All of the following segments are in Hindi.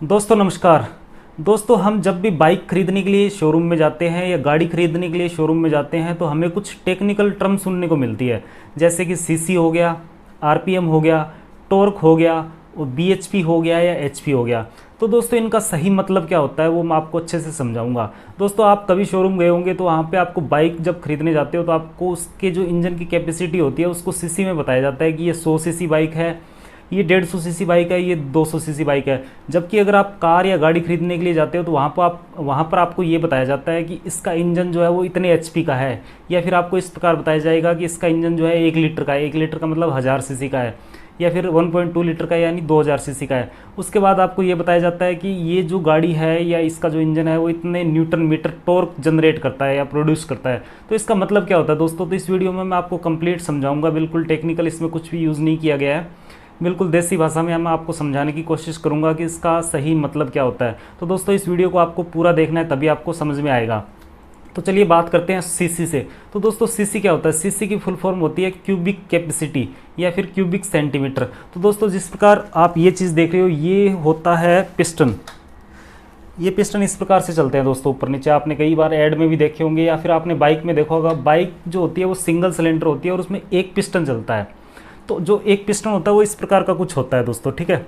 दोस्तों नमस्कार। दोस्तों हम जब भी बाइक खरीदने के लिए शोरूम में जाते हैं या गाड़ी खरीदने के लिए शोरूम में जाते हैं तो हमें कुछ टेक्निकल टर्म सुनने को मिलती है, जैसे कि सीसी हो गया, आरपीएम हो गया, टॉर्क हो गया और बीएचपी हो गया या एचपी हो गया। तो दोस्तों इनका सही मतलब क्या होता है वो मैं आपको अच्छे से समझाऊंगा। दोस्तों आप कभी शोरूम गए होंगे तो वहाँ पे आपको बाइक जब खरीदने जाते हो तो आपको उसके जो इंजन की कैपेसिटी होती है उसको सीसी में बताया जाता है कि ये 100 सीसी बाइक है, ये 150 सीसी बाइक है, ये 200 सीसी बाइक है। जबकि अगर आप कार या गाड़ी खरीदने के लिए जाते हो तो वहाँ पर आपको ये बताया जाता है कि इसका इंजन जो है वो इतने एचपी का है, या फिर आपको इस प्रकार बताया जाएगा कि इसका इंजन जो है 1 लीटर का है, 1 लीटर का मतलब 1000 सीसी का है, या फिर 1.2 लीटर का यानी 2000 सीसी का है। उसके बाद आपको ये बताया जाता है कि ये जो गाड़ी है या इसका जो इंजन है वो इतने न्यूटन मीटर टॉर्क जनरेट करता है या प्रोड्यूस करता है। तो इसका मतलब क्या होता है दोस्तों, तो इस वीडियो में मैं आपको कंप्लीट समझाऊंगा, बिल्कुल टेक्निकल, इसमें कुछ भी यूज़ नहीं किया गया है, बिल्कुल देसी भाषा में मैं आपको समझाने की कोशिश करूंगा कि इसका सही मतलब क्या होता है। तो दोस्तों इस वीडियो को आपको पूरा देखना है तभी आपको समझ में आएगा। तो चलिए बात करते हैं सीसी से। तो दोस्तों सीसी क्या होता है? सीसी की फुल फॉर्म होती है क्यूबिक कैपेसिटी या फिर क्यूबिक सेंटीमीटर। तो दोस्तों जिस प्रकार आप ये चीज़ देख रहे हो ये होता है पिस्टन। ये पिस्टन इस प्रकार से चलते हैं दोस्तों, ऊपर नीचे। आपने कई बार ऐड में भी देखे होंगे या फिर आपने बाइक में देखा होगा। बाइक जो होती है वो सिंगल सिलेंडर होती है और उसमें एक पिस्टन चलता है। तो जो एक पिस्टन होता है वो इस प्रकार का कुछ होता है दोस्तों, ठीक है।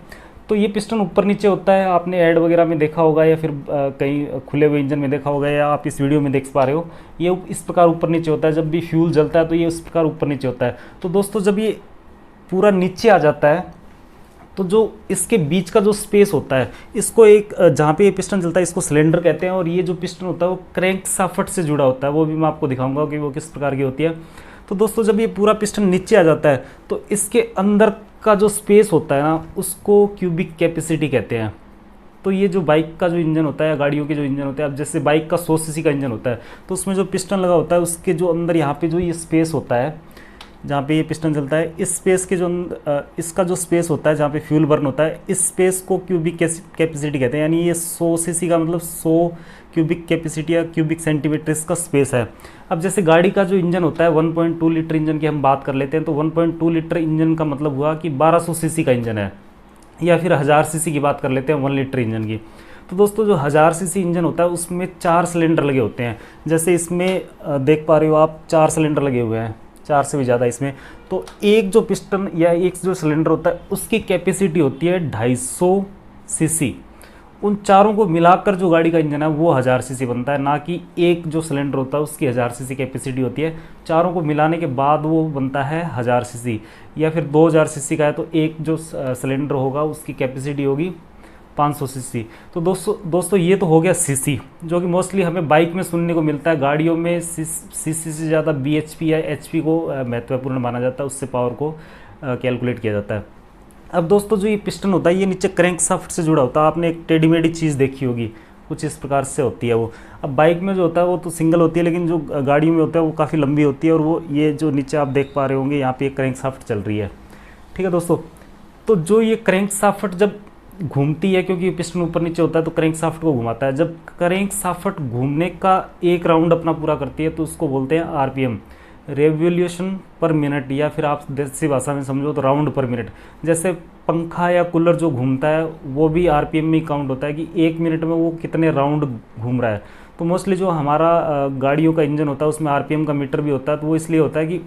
तो ये पिस्टन ऊपर नीचे होता है, आपने ऐड वगैरह में देखा होगा या फिर कहीं खुले हुए इंजन में देखा होगा या आप इस वीडियो में देख पा रहे हो। ये इस प्रकार ऊपर नीचे होता है, जब भी फ्यूल जलता है तो ये इस प्रकार ऊपर नीचे होता है। तो दोस्तों जब ये पूरा नीचे आ जाता है तो जो इसके बीच का जो स्पेस होता है, इसको एक जहाँ पे ये पिस्टन चलता है इसको सिलेंडर कहते हैं, और ये जो पिस्टन होता है वो क्रैंक शाफ्ट से जुड़ा होता है। वो भी मैं आपको दिखाऊंगा कि वो किस प्रकार की होती है। तो दोस्तों जब ये पूरा पिस्टन नीचे आ जाता है तो इसके अंदर का जो स्पेस होता है ना उसको क्यूबिक कैपेसिटी कहते हैं। तो ये जो बाइक का जो इंजन होता है या गाड़ियों के जो इंजन होते हैं, अब जैसे बाइक का 100 सीसी का इंजन होता है तो उसमें जो पिस्टन लगा होता है उसके जो अंदर यहाँ पे जो ये स्पेस होता है जहाँ पे ये पिस्टन चलता है, इस स्पेस के जो इसका जो स्पेस होता है जहाँ पे फ्यूल बर्न होता है, इस स्पेस को क्यूबिक कैपेसिटी कहते हैं। यानी ये 100 सीसी का मतलब 100 क्यूबिक कैपेसिटी या क्यूबिक सेंटीमीटर इसका स्पेस है। अब जैसे गाड़ी का जो इंजन होता है 1.2 लीटर इंजन की हम बात कर लेते हैं, तो 1.2 लीटर इंजन का मतलब हुआ कि 1200 सीसी का इंजन है, या फिर 1000 सीसी की बात कर लेते हैं 1 लीटर इंजन की। तो दोस्तों जो 1000 सीसी इंजन होता है उसमें 4 सिलेंडर लगे होते हैं। जैसे इसमें देख पा रहे हो आप 4 सिलेंडर लगे हुए हैं, 4 से भी ज़्यादा इसमें। तो एक जो पिस्टन या एक जो सिलेंडर होता है उसकी कैपेसिटी होती है 250 सीसी। उन चारों को मिलाकर जो गाड़ी का इंजन है वो 1000 सीसी बनता है, ना कि एक जो सिलेंडर होता है उसकी 1000 सीसी कैपेसिटी होती है। चारों को मिलाने के बाद वो बनता है 1000 सीसी, या फिर 2000 सीसी का है तो एक जो सिलेंडर होगा उसकी कैपेसिटी होगी 500 सीसी। तो दोस्तों ये तो हो गया सीसी, जो कि मोस्टली हमें बाइक में सुनने को मिलता है। गाड़ियों में सीसी से ज़्यादा बीएचपी या एचपी को महत्वपूर्ण माना जाता है, उससे पावर को कैलकुलेट किया जाता है। अब दोस्तों जो ये पिस्टन होता है ये नीचे क्रैंक शाफ्ट से जुड़ा होता है। आपने एक टेढ़ी मेढ़ी चीज़ देखी होगी, कुछ इस प्रकार से होती है वो। अब बाइक में जो होता है वो तो सिंगल होती है, लेकिन जो गाड़ियों में होता है वो काफ़ी लंबी होती है, और वो ये जो नीचे आप देख पा रहे होंगे यहाँ पे एक क्रैंक शाफ्ट चल रही है, ठीक है दोस्तों। तो जो ये क्रैंक शाफ्ट जब घूमती है, क्योंकि पिस्टन ऊपर नीचे होता है तो क्रैंक शाफ्ट को घुमाता है, जब क्रैंक शाफ्ट घूमने का एक राउंड अपना पूरा करती है तो उसको बोलते हैं आरपीएम, रेवोल्यूशन पर मिनट, या फिर आप देसी भाषा में समझो तो राउंड पर मिनट। जैसे पंखा या कूलर जो घूमता है वो भी आरपीएम में ही काउंट होता है कि 1 मिनट में वो कितने राउंड घूम रहा है। तो मोस्टली जो हमारा गाड़ियों का इंजन होता है उसमें आरपीएम का मीटर भी होता है, तो वो इसलिए होता है कि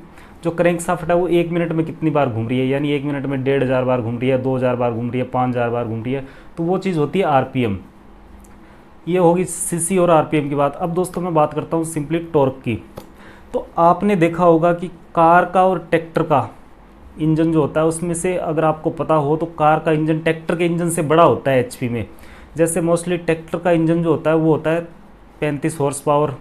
जो क्रैंक शाफ्ट है वो 1 मिनट में कितनी बार घूम रही है, यानी 1 मिनट में 1500 बार घूम रही है, 2000 बार घूम रही है, 5000 बार घूम रही है, तो वो चीज़ होती है आरपीएम। ये होगी सीसी और आरपीएम की बात। अब दोस्तों मैं बात करता हूँ सिंपली टॉर्क की। तो आपने देखा होगा कि कार का और ट्रैक्टर का इंजन जो होता है उसमें से अगर आपको पता हो तो कार का इंजन ट्रैक्टर के इंजन से बड़ा होता है एचपी में। जैसे मोस्टली ट्रैक्टर का इंजन जो होता है वो होता है 35 हॉर्स पावर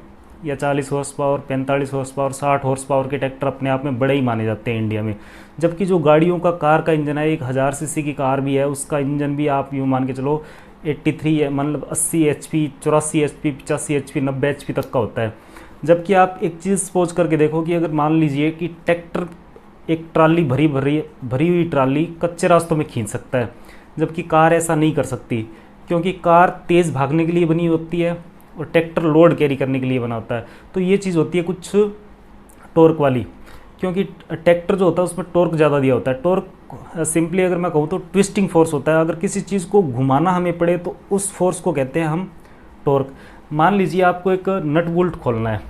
या 40 horse power, 45 horse power, 60 horse power के ट्रैक्टर अपने आप में बड़े ही माने जाते हैं इंडिया में। जबकि जो गाड़ियों का कार का इंजन है, एक 1000 सीसी की कार भी है, उसका इंजन भी आप यूँ मान के चलो 83 है, मतलब 80 एचपी, 84 एचपी, 85 एचपी, 90 एचपी तक का होता है। जबकि आप एक चीज़ सोच करके देखो कि अगर मान लीजिए कि ट्रैक्टर एक ट्राली भरी हुई ट्राली कच्चे रास्तों में खींच सकता है, जबकि कार ऐसा नहीं कर सकती, क्योंकि कार तेज़ भागने के लिए बनी होती है और ट्रैक्टर लोड कैरी करने के लिए बना होता है। तो ये चीज़ होती है कुछ टॉर्क वाली, क्योंकि ट्रैक्टर जो होता है उसमें टॉर्क ज़्यादा दिया होता है। टॉर्क सिंपली अगर मैं कहूँ तो ट्विस्टिंग फोर्स होता है। अगर किसी चीज़ को घुमाना हमें पड़े तो उस फोर्स को कहते हैं हम टॉर्क। मान लीजिए आपको एक नट बोल्ट खोलना है,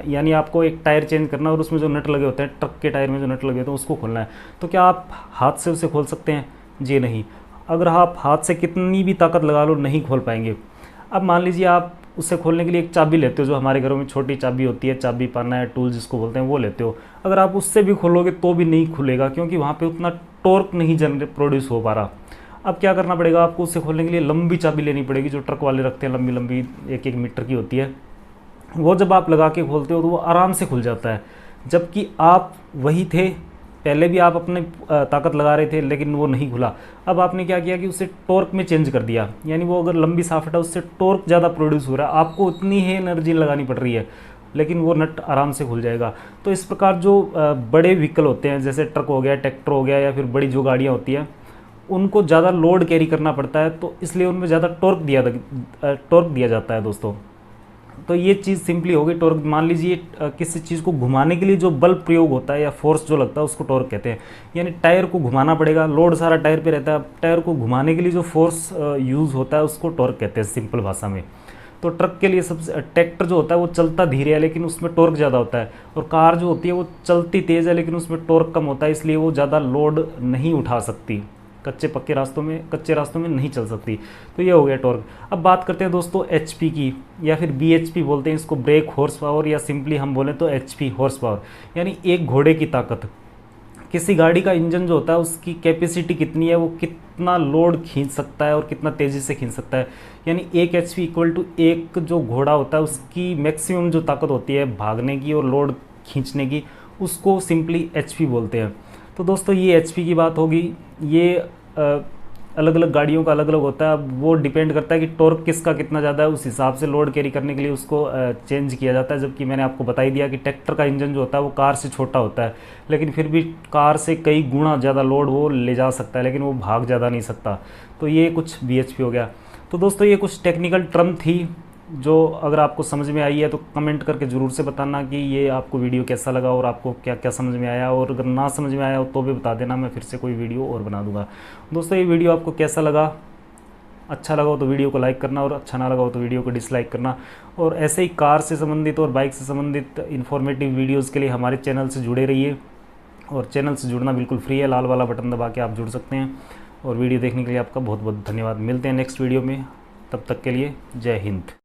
यानी आपको एक टायर चेंज करना है और उसमें जो नट लगे होते हैं, ट्रक के टायर में जो नट लगे होते हैं उसको खोलना है, तो क्या आप हाथ से उसे खोल सकते हैं? जी नहीं। अगर आप हाथ से कितनी भी ताकत लगा लो नहीं खोल पाएंगे। अब मान लीजिए आप उसे खोलने के लिए एक चाबी लेते हो, जो हमारे घरों में छोटी चाबी होती है, चाबी पाना है टूल जिसको बोलते हैं, वो लेते हो। अगर आप उससे भी खोलोगे तो भी नहीं खुलेगा, क्योंकि वहाँ पे उतना टॉर्क नहीं प्रोड्यूस हो पा रहा। अब क्या करना पड़ेगा आपको? उसे खोलने के लिए लंबी चाबी लेनी पड़ेगी, जो ट्रक वाले रखते हैं, लंबी लंबी 1-1 मीटर की होती है। वो जब आप लगा के खोलते हो तो वो आराम से खुल जाता है। जबकि आप वही थे, पहले भी आप अपने ताकत लगा रहे थे लेकिन वो नहीं खुला। अब आपने क्या किया कि उसे टॉर्क में चेंज कर दिया, यानी वो अगर लंबी साफट है उससे टॉर्क ज़्यादा प्रोड्यूस हो रहा है, आपको उतनी ही एनर्जी लगानी पड़ रही है, लेकिन वो नट आराम से खुल जाएगा। तो इस प्रकार जो बड़े व्हीकल होते हैं, जैसे ट्रक हो गया, ट्रैक्टर हो गया, या फिर बड़ी जो गाड़ियाँ होती हैं, उनको ज़्यादा लोड कैरी करना पड़ता है, तो इसलिए उनमें ज़्यादा टॉर्क दिया जाता है दोस्तों। तो ये चीज़ सिंपली होगी टॉर्क। मान लीजिए किसी चीज़ को घुमाने के लिए जो बल प्रयोग होता है या फोर्स जो लगता है उसको टॉर्क कहते हैं। यानी टायर को घुमाना पड़ेगा, लोड सारा टायर पे रहता है, टायर को घुमाने के लिए जो फोर्स यूज़ होता है उसको टॉर्क कहते हैं सिंपल भाषा में। तो ट्रक के लिए सबसे, ट्रैक्टर जो होता है वो चलता धीरे है लेकिन उसमें टॉर्क ज़्यादा होता है, और कार जो होती है वो चलती तेज़ है लेकिन उसमें टॉर्क कम होता है, इसलिए वो ज़्यादा लोड नहीं उठा सकती, कच्चे रास्तों में नहीं चल सकती। तो ये हो गया टॉर्क। अब बात करते हैं दोस्तों एचपी की, या फिर बीएचपी बोलते हैं इसको, ब्रेक हॉर्स पावर, या सिंपली हम बोलें तो एचपी हॉर्स पावर, यानी एक घोड़े की ताकत। किसी गाड़ी का इंजन जो होता है उसकी कैपेसिटी कितनी है, वो कितना लोड खींच सकता है और कितना तेज़ी से खींच सकता है। यानी 1 एचपी इक्वल टू एक जो घोड़ा होता है उसकी मैक्सिमम जो ताकत होती है भागने की और लोड खींचने की, उसको सिंपली एचपी बोलते हैं। तो दोस्तों ये एचपी की बात होगी। ये अलग अलग गाड़ियों का अलग अलग होता है, वो डिपेंड करता है कि टॉर्क किसका कितना ज़्यादा है, उस हिसाब से लोड कैरी करने के लिए उसको चेंज किया जाता है। जबकि मैंने आपको बता ही दिया कि ट्रैक्टर का इंजन जो होता है वो कार से छोटा होता है, लेकिन फिर भी कार से कई गुना ज़्यादा लोड वो ले जा सकता है, लेकिन वो भाग ज़्यादा नहीं सकता। तो ये कुछ बीएचपी हो गया। तो दोस्तों ये कुछ टेक्निकल टर्म थी, जो अगर आपको समझ में आई है तो कमेंट करके ज़रूर से बताना कि ये आपको वीडियो कैसा लगा और आपको क्या क्या समझ में आया, और अगर ना समझ में आया हो तो भी बता देना, मैं फिर से कोई वीडियो और बना दूंगा। दोस्तों ये वीडियो आपको कैसा लगा? अच्छा लगा हो तो वीडियो को लाइक करना, और अच्छा ना लगा हो तो वीडियो को डिसलाइक करना। और ऐसे ही कार से संबंधित और बाइक से संबंधित इन्फॉर्मेटिव वीडियोज़ के लिए हमारे चैनल से जुड़े रहिए, और चैनल से जुड़ना बिल्कुल फ्री है, लाल वाला बटन दबा के आप जुड़ सकते हैं। और वीडियो देखने के लिए आपका बहुत बहुत धन्यवाद। मिलते हैं नेक्स्ट वीडियो में, तब तक के लिए जय हिंद।